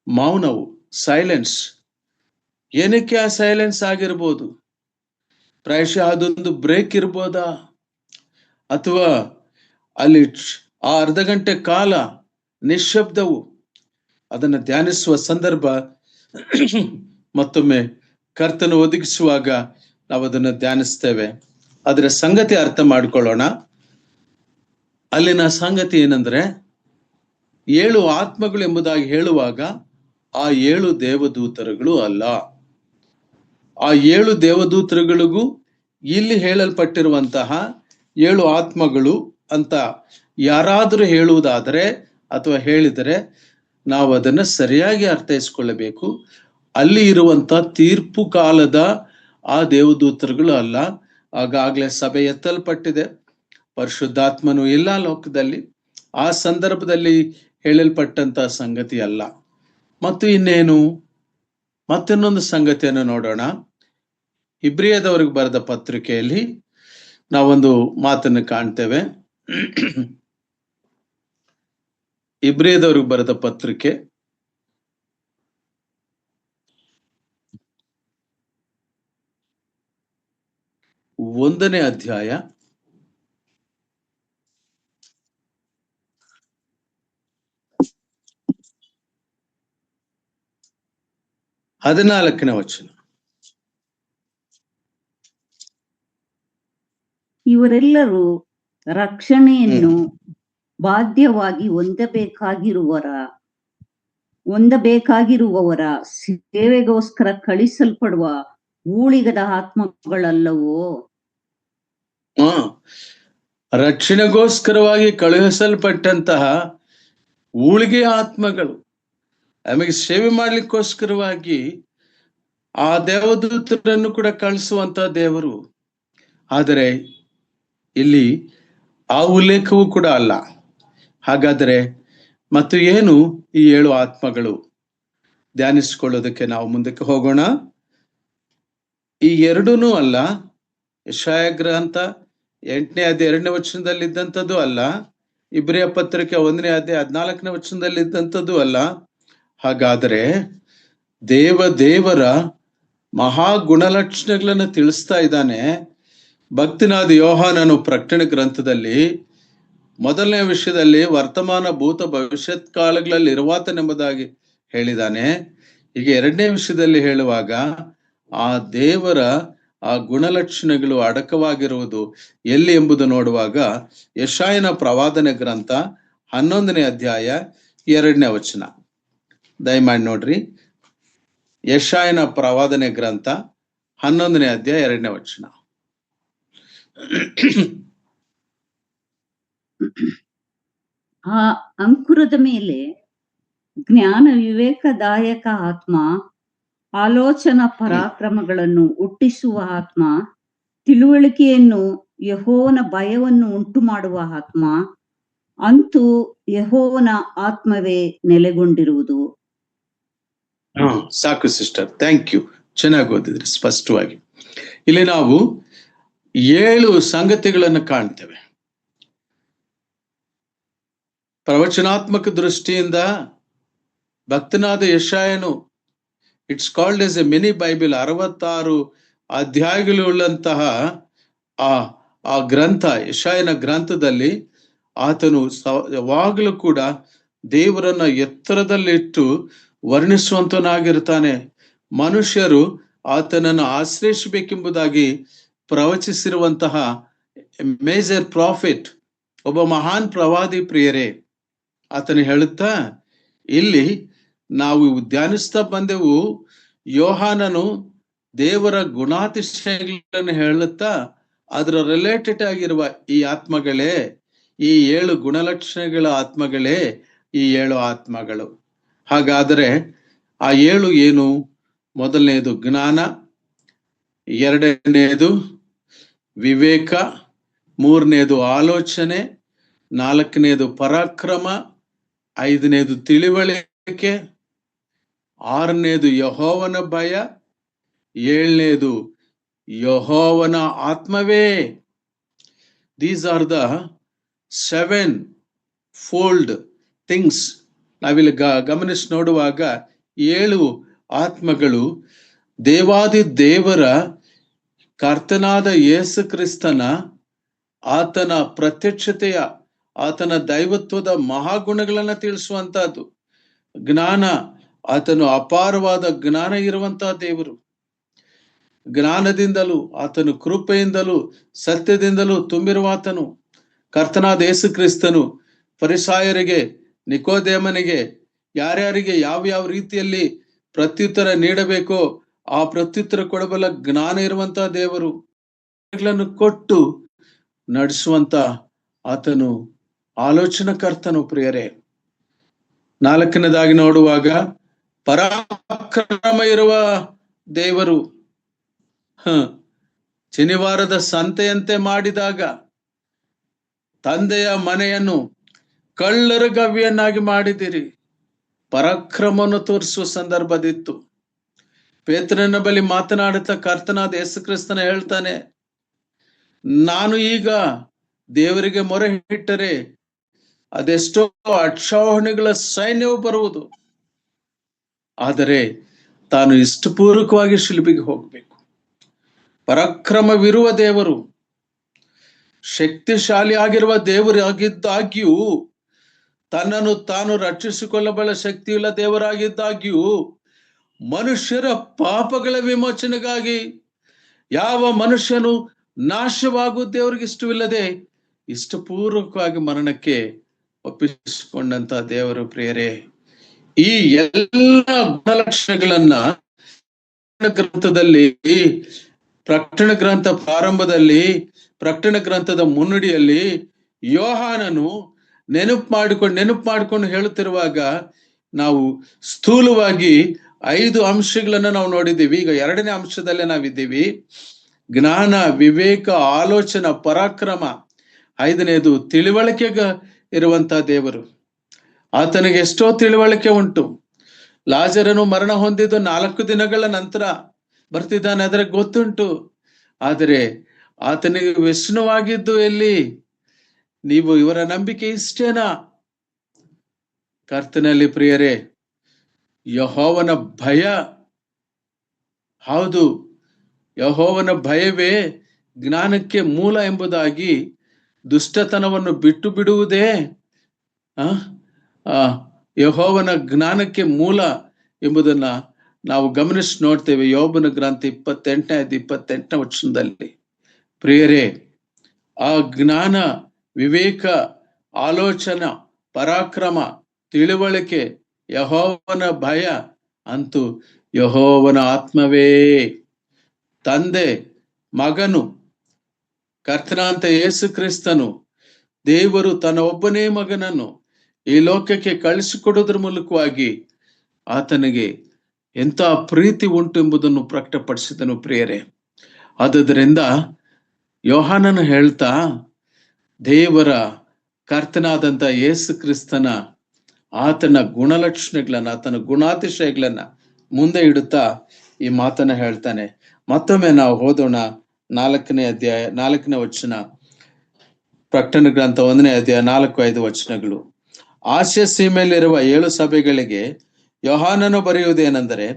ಮೌನವು, ಸೈಲೆನ್ಸ್. ಏನಕ್ಕೆ ಆ ಸೈಲೆನ್ಸ್ ಆಗಿರ್ಬೋದು? ಪ್ರಾಯಶಃ ಅದೊಂದು ಬ್ರೇಕ್ ಇರ್ಬೋದಾ? ಅಥವಾ ಅಲ್ಲಿ ಆ ಅರ್ಧ ಗಂಟೆ ಕಾಲ ನಿಶ್ಶಬ್ದವು, ಅದನ್ನು ಧ್ಯಾನಿಸುವ ಸಂದರ್ಭ ಮತ್ತೊಮ್ಮೆ ಕರ್ತನು ಒದಗಿಸುವಾಗ ನಾವು ಅದನ್ನು ಧ್ಯಾನಿಸ್ತೇವೆ. ಅದರ ಸಂಗತಿ ಅರ್ಥ ಮಾಡ್ಕೊಳ್ಳೋಣ. ಅಲ್ಲಿನ ಸಂಗತಿ ಏನಂದ್ರೆ, 7 ಆತ್ಮಗಳು ಎಂಬುದಾಗಿ ಹೇಳುವಾಗ ಆ 7 ದೇವದೂತರುಗಳು ಅಲ್ಲ. ಆ 7 ದೇವದೂತರುಗಳಿಗೂ ಇಲ್ಲಿ ಹೇಳಲ್ಪಟ್ಟಿರುವಂತಹ 7 ಆತ್ಮಗಳು ಅಂತ ಯಾರಾದರೂ ಹೇಳುವುದಾದರೆ ಅಥವಾ ಹೇಳಿದರೆ ನಾವು ಅದನ್ನು ಸರಿಯಾಗಿ ಅರ್ಥೈಸಿಕೊಳ್ಳಬೇಕು. ಅಲ್ಲಿ ಇರುವಂತ ತೀರ್ಪು ಕಾಲದ ಆ ದೇವದೂತರುಗಳು ಅಲ್ಲ. ಆಗಾಗಲೇ ಸಭೆ ಎತ್ತಲ್ಪಟ್ಟಿದೆ, ಪರಿಶುದ್ಧಾತ್ಮನು ಇಲ್ಲ ಲೋಕದಲ್ಲಿ. ಆ ಸಂದರ್ಭದಲ್ಲಿ ಹೇಳಲ್ಪಟ್ಟಂತ ಸಂಗತಿ ಅಲ್ಲ. ಮತ್ತು ಇನ್ನೇನು? ಮತ್ತಿನ್ನೊಂದು ಸಂಗತಿಯನ್ನು ನೋಡೋಣ. ಇಬ್ರಿಯದವರಿಗೆ ಬರೆದ ಪತ್ರಿಕೆಯಲ್ಲಿ ನಾವೊಂದು ಮಾತನ್ನು ಕಾಣ್ತೇವೆ. ಇಬ್ರಿಯದವ್ರಿಗೆ ಬರೆದ ಪತ್ರಿಕೆ 1ನೇ ಅಧ್ಯಾಯ 14ನೇ ವಚನ. ಇವರೆಲ್ಲರೂ ರಕ್ಷಣೆಯನ್ನು ಬಾಧ್ಯವಾಗಿ ಹೊಂದಬೇಕಾಗಿರುವವರ ಸೇವೆಗೋಸ್ಕರ ಕಳಿಸಲ್ಪಡುವ ಊಳಿಗದ ಆತ್ಮಗಳಲ್ಲವೋ? ರಕ್ಷಣೆಗೋಸ್ಕರವಾಗಿ ಕಳುಹಿಸಲ್ಪಟ್ಟಂತಹ ಊಳಿಗೆ ಆತ್ಮಗಳು, ನಮಗೆ ಸೇವೆ ಮಾಡ್ಲಿಕ್ಕೋಸ್ಕರವಾಗಿ ಆ ದೇವದೂತರನ್ನು ಕೂಡ ಕಳಿಸುವಂತ ದೇವರು. ಆದರೆ ಇಲ್ಲಿ ಆ ಉಲ್ಲೇಖವೂ ಕೂಡ ಅಲ್ಲ. ಹಾಗಾದರೆ ಮತ್ತು ಏನು ಈ 7 ಆತ್ಮಗಳು? ಧ್ಯಾನಿಸಿಕೊಳ್ಳೋದಕ್ಕೆ ನಾವು ಮುಂದಕ್ಕೆ ಹೋಗೋಣ. ಈ ಎರಡೂನೂ ಅಲ್ಲ, ಯೆಶಾಯ ಗ್ರಂಥ 8ನೇ ಅಧ್ಯಾಯ 2ನೇ ವಚನದಲ್ಲಿ ಇದ್ದಂಥದ್ದು ಅಲ್ಲ, ಇಬ್ರಿಯ ಪತ್ರಿಕೆ 1ನೇ ಅಧ್ಯಾಯ 14ನೇ ವಚನದಲ್ಲಿ ಇದ್ದಂಥದ್ದು ಅಲ್ಲ. ಹಾಗಾದರೆ ದೇವರ ಮಹಾ ಗುಣಲಕ್ಷಣಗಳನ್ನು ತಿಳಿಸ್ತಾ ಇದ್ದಾನೆ ಭಕ್ತನಾದ ಯೋಹಾನನು ಪ್ರಕಟಣೆ ಗ್ರಂಥದಲ್ಲಿ. 1ನೇ ವಿಷಯದಲ್ಲಿ ವರ್ತಮಾನ, ಭೂತ, ಭವಿಷ್ಯತ್ ಕಾಲಗಳಲ್ಲಿ ಇರುವಾತನೆಂಬುದಾಗಿ ಹೇಳಿದ್ದಾನೆ. ಈಗ 2ನೇ ವಿಷಯದಲ್ಲಿ ಹೇಳುವಾಗ ಆ ದೇವರ ಆ ಗುಣಲಕ್ಷಣಗಳು ಅಡಕವಾಗಿರುವುದು ಎಲ್ಲಿ ಎಂಬುದು ನೋಡುವಾಗ ಯೆಶಾಯನ ಪ್ರವಾದನೆ ಗ್ರಂಥ 11ನೇ ಅಧ್ಯಾಯ 2ನೇ ವಚನ. ದಯಮಾಡಿ ನೋಡ್ರಿ, ಯೆಶಾಯನ ಪ್ರವಾದನೆ ಗ್ರಂಥ 11ನೇ ಅಧ್ಯಾಯ 2ನೇ ವಚನ. ಆ ಅಂಕುರದ ಮೇಲೆ ಜ್ಞಾನ ವಿವೇಕದಾಯಕ ಆತ್ಮ, ಆಲೋಚನಾ ಪರಾಕ್ರಮಗಳನ್ನು ಹುಟ್ಟಿಸುವ ಆತ್ಮ, ತಿಳುವಳಿಕೆಯನ್ನು ಯೆಹೋವನ ಭಯವನ್ನು ಉಂಟು ಮಾಡುವ ಆತ್ಮ, ಅಂತೂ ಯೆಹೋವನ ಆತ್ಮವೇ ನೆಲೆಗೊಂಡಿರುವುದು. ಸಾಕು ಸಿಸ್ಟರ್, ಥ್ಯಾಂಕ್ ಯು. ಚೆನ್ನಾಗಿ ಓದಿದ್ರಿ ಸ್ಪಷ್ಟವಾಗಿ. ಇಲ್ಲಿ ನಾವು 7 ಸಂಗತಿಗಳನ್ನು ಕಾಣ್ತೇವೆ. ಪ್ರವಚನಾತ್ಮಕ ದೃಷ್ಟಿಯಿಂದ ಭಕ್ತನಾದ ಯೆಶಾಯನು, it's called as A mini Bible, 66 ಅಧ್ಯಾಯಗಳುಳ್ಳಂತಹ ಆ ಗ್ರಂಥ, ಯೆಶಾಯನ ಗ್ರಂಥದಲ್ಲಿ ಆತನು ಯಾವಾಗಲೂ ಕೂಡ ದೇವರನ್ನ ಎತ್ತರದಲ್ಲಿಟ್ಟು ವರ್ಣಿಸುವಂತನಾಗಿರ್ತಾನೆ. ಮನುಷ್ಯರು ಆತನನ್ನು ಆಶ್ರಯಿಸಬೇಕೆಂಬುದಾಗಿ ಪ್ರವಚಿಸಿರುವಂತಹ ಮೇಜರ್ ಪ್ರಾಫಿಟ್, ಒಬ್ಬ ಮಹಾನ್ ಪ್ರವಾದಿ ಪ್ರಿಯರೇ. ಆತನು ಹೇಳುತ್ತಾ, ಇಲ್ಲಿ ನಾವು ಧ್ಯಾನಿಸ್ತಾ ಬಂದೆವು, ಯೋಹಾನನು ದೇವರ ಗುಣಾತಿಶಯಗಳನ್ನು ಹೇಳುತ್ತಾ ಅದರ ರಿಲೇಟೆಡ್ ಆಗಿರುವ ಈ ಆತ್ಮಗಳೇ, ಈ 7 ಗುಣಲಕ್ಷಣಗಳ ಆತ್ಮಗಳೇ ಈ 7 ಆತ್ಮಗಳು. ಹಾಗಾದರೆ ಆ 7 ಏನು? ಮೊದಲನೇದು ಜ್ಞಾನ, 2ನೇದು ವಿವೇಕ, 3ನೇದು ಆಲೋಚನೆ, 4ನೇದು ಪರಾಕ್ರಮ, 5ನೇದು ತಿಳಿವಳಿಕೆ, 6ನೇದು ಯೆಹೋವನ ಭಯ, 7ನೇದು ಯೆಹೋವನ ಆತ್ಮವೇ. These are the 7 fold things. ನಾವಿಲ್ಲಿ ಗಮನಿಸಿ ನೋಡುವಾಗ 7 ಆತ್ಮಗಳು ದೇವಾದಿ ದೇವರ ಕರ್ತನಾದ ಯೇಸು ಕ್ರಿಸ್ತನ, ಆತನ ಪ್ರತ್ಯಕ್ಷತೆಯ, ಆತನ ದೈವತ್ವದ ಮಹಾಗುಣಗಳನ್ನ ತಿಳಿಸುವಂತಹದ್ದು. ಜ್ಞಾನ, ಆತನು ಅಪಾರವಾದ ಜ್ಞಾನ ಇರುವಂತಹ ದೇವರು. ಜ್ಞಾನದಿಂದಲೂ ಆತನು ಕೃಪೆಯಿಂದಲೂ ಸತ್ಯದಿಂದಲೂ ತುಂಬಿರುವಾತನು. ಕರ್ತನಾದ ಯೇಸು ಕ್ರಿಸ್ತನು ಫರಿಸಾಯರಿಗೆ, ನಿಕೋದೇಮನಿಗೆ, ಯಾರ್ಯಾರಿಗೆ ಯಾವ ರೀತಿಯಲ್ಲಿ ಪ್ರತ್ಯುತ್ತರ ನೀಡಬೇಕೋ ಆ ಪ್ರತ್ಯುತ್ತರ ಕೊಡಬಲ್ಲ ಜ್ಞಾನ ಇರುವಂತಹ ದೇವರು. ಕೊಟ್ಟು ನಡೆಸುವಂತ ಆತನು ಆಲೋಚನಕರ್ತನು ಪ್ರಿಯರೇ. 4ನೇದಾಗಿ ನೋಡುವಾಗ ಪರಾಕ್ರಮ ಇರುವ ದೇವರು. ಶನಿವಾರದ ಸಂತೆಯಂತೆ ಮಾಡಿದಾಗ ತಂದೆಯ ಮನೆಯನ್ನು ಕಳ್ಳರ ಗವಿಯನ್ನಾಗಿ ಮಾಡಿದಿರಿ. ಪರಾಕ್ರಮವನ್ನು ತೋರಿಸುವ ಸಂದರ್ಭದಿತ್ತು. ಪೇತ್ರನ ಬಳಿ ಮಾತನಾಡುತ್ತಾ ಕರ್ತನಾದ ಯೇಸು ಕ್ರಿಸ್ತನ ಹೇಳ್ತಾನೆ, ನಾನು ಈಗ ದೇವರಿಗೆ ಮೊರೆ ಇಟ್ಟರೆ ಅದೆಷ್ಟೋ ಅಕ್ಷೌಹಿಣಿಗಳ ಸೈನ್ಯವು ಬರುವುದು. ಆದರೆ ತಾನು ಇಷ್ಟಪೂರ್ವಕವಾಗಿ ಶಿಲುಬೆಗೆ ಹೋಗಬೇಕು. ಪರಾಕ್ರಮವಿರುವ ದೇವರು, ಶಕ್ತಿಶಾಲಿ ಆಗಿರುವ ದೇವರಾಗಿದ್ದಾಗ್ಯೂ, ತನ್ನನ್ನು ತಾನು ರಕ್ಷಿಸಿಕೊಳ್ಳಬಲ್ಲ ಶಕ್ತಿಯುಳ್ಳ ದೇವರಾಗಿದ್ದಾಗ್ಯೂ, ಮನುಷ್ಯರ ಪಾಪಗಳ ವಿಮೋಚನೆಗಾಗಿ ಯಾವ ಮನುಷ್ಯನು ನಾಶವಾಗುವ ದೇವರಿಗೆ ಇಷ್ಟವಿಲ್ಲದೆ ಇಷ್ಟಪೂರ್ವಕವಾಗಿ ಮರಣಕ್ಕೆ ಒಪ್ಪಿಸಿಕೊಂಡಂತ ದೇವರು. ಪ್ರಿಯರೇ, ಈ ಎಲ್ಲ ಗುಣಲಕ್ಷಣಗಳನ್ನ ಗ್ರಂಥದಲ್ಲಿ, ಪ್ರಕಟಣೆ ಗ್ರಂಥ ಪ್ರಾರಂಭದಲ್ಲಿ, ಪ್ರಕಟಣೆ ಗ್ರಂಥದ ಮುನ್ನುಡಿಯಲ್ಲಿ ಯೋಹಾನನು ನೆನಪು ಮಾಡಿಕೊಂಡು ಹೇಳುತ್ತಿರುವಾಗ ನಾವು ಸ್ಥೂಲವಾಗಿ 5 ಅಂಶಗಳನ್ನ ನಾವು ನೋಡಿದ್ದೀವಿ. ಈಗ 2ನೇ ಅಂಶದಲ್ಲೇ ನಾವಿದ್ದೀವಿ. ಜ್ಞಾನ, ವಿವೇಕ, ಆಲೋಚನಾ, ಪರಾಕ್ರಮ. 5ನೇದು ತಿಳುವಳಿಕೆ ಇರುವಂತ ದೇವರು. ಆತನಿಗೆ ಎಷ್ಟೋ ತಿಳುವಳಿಕೆ ಉಂಟು. ಲಾಜರನು ಮರಣ ಹೊಂದಿದ್ದು 4 ದಿನಗಳ ನಂತರ ಬರ್ತಿದ್ದಾನೆ, ಅದರ ಗೊತ್ತುಂಟು. ಆದರೆ ಆತನಿಗೆ ವ್ಯಸನವಾಗಿದ್ದು ಎಲ್ಲಿ? ನೀವು ಇವರ ನಂಬಿಕೆ ಇಷ್ಟೇನಾ? ಕರ್ತನಲ್ಲಿ ಪ್ರಿಯರೇ, ಯೆಹೋವನ ಭಯ, ಹೌದು, ಯೆಹೋವನ ಭಯವೇ ಜ್ಞಾನಕ್ಕೆ ಮೂಲ ಎಂಬುದಾಗಿ ದುಷ್ಟತನವನ್ನು ಬಿಟ್ಟು ಬಿಡುವುದೇ ಯೆಹೋವನ ಜ್ಞಾನಕ್ಕೆ ಮೂಲ ಎಂಬುದನ್ನ ನಾವು ಗಮನಿಸಿ ನೋಡ್ತೇವೆ. ಯೋಬನ ಗ್ರಂಥ 28ನೇ ವಚನದಲ್ಲಿ. ಪ್ರಿಯರೇ, ಆ ಜ್ಞಾನ, ವಿವೇಕ, ಆಲೋಚನಾ, ಪರಾಕ್ರಮ, ತಿಳುವಳಿಕೆ, ಯೆಹೋವನ ಭಯ ಅಂತೂ ಯೆಹೋವನ ಆತ್ಮವೇ. ತಂದೆ, ಮಗನು, ಕರ್ತನಾಂತ ಯೇಸು ಕ್ರಿಸ್ತನು, ದೇವರು ತನ್ನ ಒಬ್ಬನೇ ಮಗನನ್ನು ಈ ಲೋಕಕ್ಕೆ ಕಳಿಸಿಕೊಡೋದ್ರ ಮೂಲಕವಾಗಿ ಆತನಿಗೆ ಎಂಥ ಪ್ರೀತಿ ಉಂಟು ಎಂಬುದನ್ನು ಪ್ರಕಟಪಡಿಸಿದನು. ಪ್ರಿಯರೇ, ಆದುದರಿಂದ ಯೋಹಾನನು ಹೇಳ್ತಾ ದೇವರ ಕರ್ತನಾದಂಥ ಯೇಸು ಕ್ರಿಸ್ತನ, ಆತನ ಗುಣಲಕ್ಷಣಗಳನ್ನ, ಆತನ ಗುಣಾತಿಶಯಗಳನ್ನ ಮುಂದೆ ಇಡುತ್ತಾ ಈ ಮಾತನ್ನ ಹೇಳ್ತಾನೆ. ಮತ್ತೊಮ್ಮೆ ನಾವು ಓದೋಣ. 4ನೇ ಅಧ್ಯಾಯ 4ನೇ ವಚನ, ಪ್ರಕಟಣೆ ಗ್ರಂಥ 1ನೇ ಅಧ್ಯಾಯ 4-5 ವಚನಗಳು. ಆಸ್ಯ ಸೀಮೆಯಲ್ಲಿರುವ 7 ಸಭೆಗಳಿಗೆ ಯೋಹಾನನು ಬರೆಯುವುದೇನೆಂದರೆ,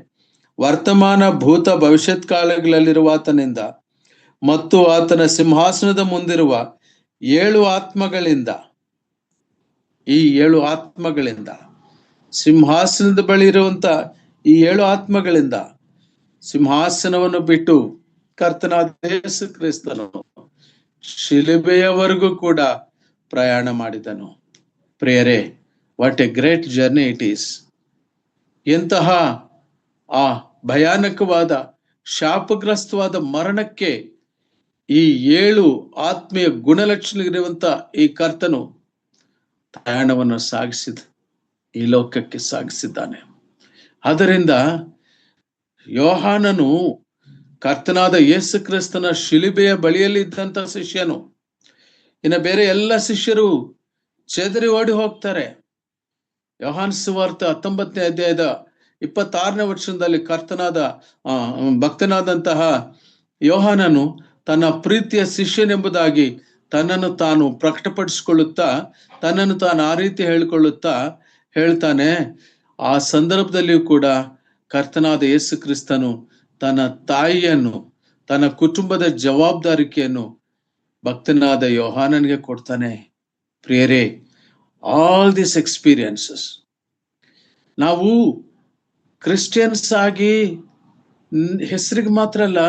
ವರ್ತಮಾನ, ಭೂತ, ಭವಿಷ್ಯತ್ ಕಾಲಗಳಲ್ಲಿರುವ ಆತನಿಂದ ಮತ್ತು ಆತನ ಸಿಂಹಾಸನದ ಮುಂದಿರುವ 7 ಆತ್ಮಗಳಿಂದ, ಈ 7 ಆತ್ಮಗಳಿಂದ, ಸಿಂಹಾಸನದ ಬಳಿ ಇರುವಂತ ಈ 7 ಆತ್ಮಗಳಿಂದ ಸಿಂಹಾಸನವನ್ನು ಬಿಟ್ಟು ಕರ್ತನಾದ ಯೇಸು ಕ್ರಿಸ್ತನು ಶಿಲುಬೆಯವರೆಗೂ ಕೂಡ ಪ್ರಯಾಣ ಮಾಡಿದನು. ಪ್ರಿಯರೇ, what a great journey it is. ಎಂತಹ ಆ ಭಯಾನಕವಾದ ಶಾಪಗ್ರಸ್ತವಾದ ಮರಣಕ್ಕೆ ಈ 7 ಆತ್ಮೀಯ ಗುಣಲಕ್ಷಣಗಳಿರುವಂತ ಈ ಕರ್ತನು ಪ್ರಯಾಣವನ್ನು ಈ ಲೋಕಕ್ಕೆ ಸಾಗಿಸಿದ್ದಾನೆ. ಆದ್ದರಿಂದ ಯೋಹಾನನು ಕರ್ತನಾದ ಯೇಸು ಕ್ರಿಸ್ತನ ಶಿಲುಬೆಯ ಬಳಿಯಲ್ಲಿ ಇದ್ದಂತ ಶಿಷ್ಯನು. ಇನ್ನು ಬೇರೆ ಎಲ್ಲ ಶಿಷ್ಯರು ಚೆದರಿ ಓಡಿ ಹೋಗ್ತಾರೆ. ಯೋಹಾನ ಸುವಾರ್ತೆ 19ನೇ ಅಧ್ಯಾಯದ 26ನೇ ವಚನದಲ್ಲಿ ಕರ್ತನಾದ ಭಕ್ತನಾದಂತಹ ಯೋಹಾನನು ತನ್ನ ಪ್ರೀತಿಯ ಶಿಷ್ಯನೆಂಬುದಾಗಿ ತನ್ನನ್ನು ತಾನು ಪ್ರಕಟಪಡಿಸಿಕೊಳ್ಳುತ್ತಾ, ತನ್ನನ್ನು ತಾನು ಆ ರೀತಿ ಹೇಳಿಕೊಳ್ಳುತ್ತಾ ಹೇಳ್ತಾನೆ. ಆ ಸಂದರ್ಭದಲ್ಲಿಯೂ ಕೂಡ ಕರ್ತನಾದ ಯೇಸು ಕ್ರಿಸ್ತನು ತನ್ನ ತಾಯಿಯನ್ನು, ತನ್ನ ಕುಟುಂಬದ ಜವಾಬ್ದಾರಿಕೆಯನ್ನು ಭಕ್ತನಾದ ಯೋಹಾನನಿಗೆ ಕೊಡ್ತಾನೆ. ಪ್ರಿಯರೇ, ಆಲ್ ದಿಸ್ ಎಕ್ಸ್ಪೀರಿಯನ್ಸಸ್ ನಾವು ಕ್ರಿಶ್ಚಿಯನ್ಸ್ ಆಗಿ ಹೆಸರಿಗೆ ಮಾತ್ರ ಅಲ್ಲ,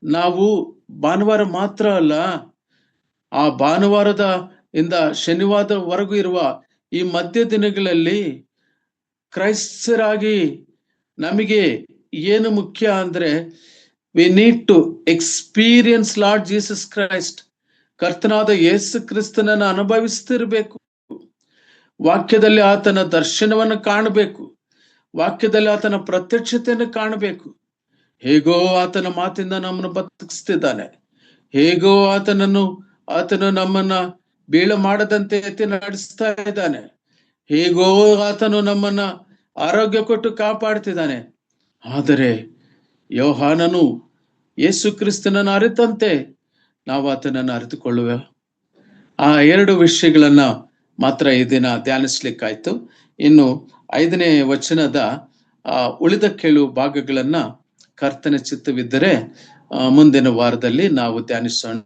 ನಾವು ಭಾನುವಾರ ಮಾತ್ರ ಅಲ್ಲ, ಆ ಭಾನುವಾರದ ಇಂದ ಶನಿವಾರದವರೆಗೂ ಇರುವ ಈ ಮಧ್ಯ ದಿನಗಳಲ್ಲಿ ಕ್ರೈಸ್ತರಾಗಿ ನಮಗೆ ಏನು ಮುಖ್ಯ ಅಂದ್ರೆ, we need to experience Lord Jesus Christ. ಕರ್ತನಾದ ಯೇಸು ಕ್ರಿಸ್ತನನ್ನು ಅನುಭವಿಸ್ತಿರ್ಬೇಕು. ವಾಕ್ಯದಲ್ಲಿ ಆತನ ದರ್ಶನವನ್ನು ಕಾಣಬೇಕು, ವಾಕ್ಯದಲ್ಲಿ ಆತನ ಪ್ರತ್ಯಕ್ಷತೆಯನ್ನು ಕಾಣಬೇಕು. ಹೇಗೋ ಆತನ ಮಾತಿಂದ ನಮ್ಮನ್ನು ಬದುಕಿಸ್ತಿದ್ದಾನೆ, ಹೇಗೋ ಆತನು ನಮ್ಮನ್ನ ಬೀಳ ಮಾಡದಂತೆ ಎತ್ತಿ ನಡೆಸ್ತಾ ಇದ್ದಾನೆ, ಹೇಗೋ ಆತನು ನಮ್ಮನ್ನ ಆರೋಗ್ಯ ಕೊಟ್ಟು ಕಾಪಾಡ್ತಿದ್ದಾನೆ. ಆದರೆ ಯೋಹಾನನು ಯೇಸು ಕ್ರಿಸ್ತನನ್ನು ಅರಿತಂತೆ ನಾವು ಆತನನ್ನು ಅರಿತುಕೊಳ್ಳುವ ಆ 2 ವಿಷಯಗಳನ್ನ ಮಾತ್ರ ಈ ದಿನ ಧ್ಯಾನಿಸ್ಲಿಕ್ಕಾಯ್ತು. ಇನ್ನು 5ನೇ ವಚನದ ಉಳಿದ ಕೆಲವು ಭಾಗಗಳನ್ನ ಕರ್ತನ ಚಿತ್ತವಿದ್ದರೆ ಮುಂದಿನ ವಾರದಲ್ಲಿ ನಾವು ಧ್ಯಾನಿಸೋಣ.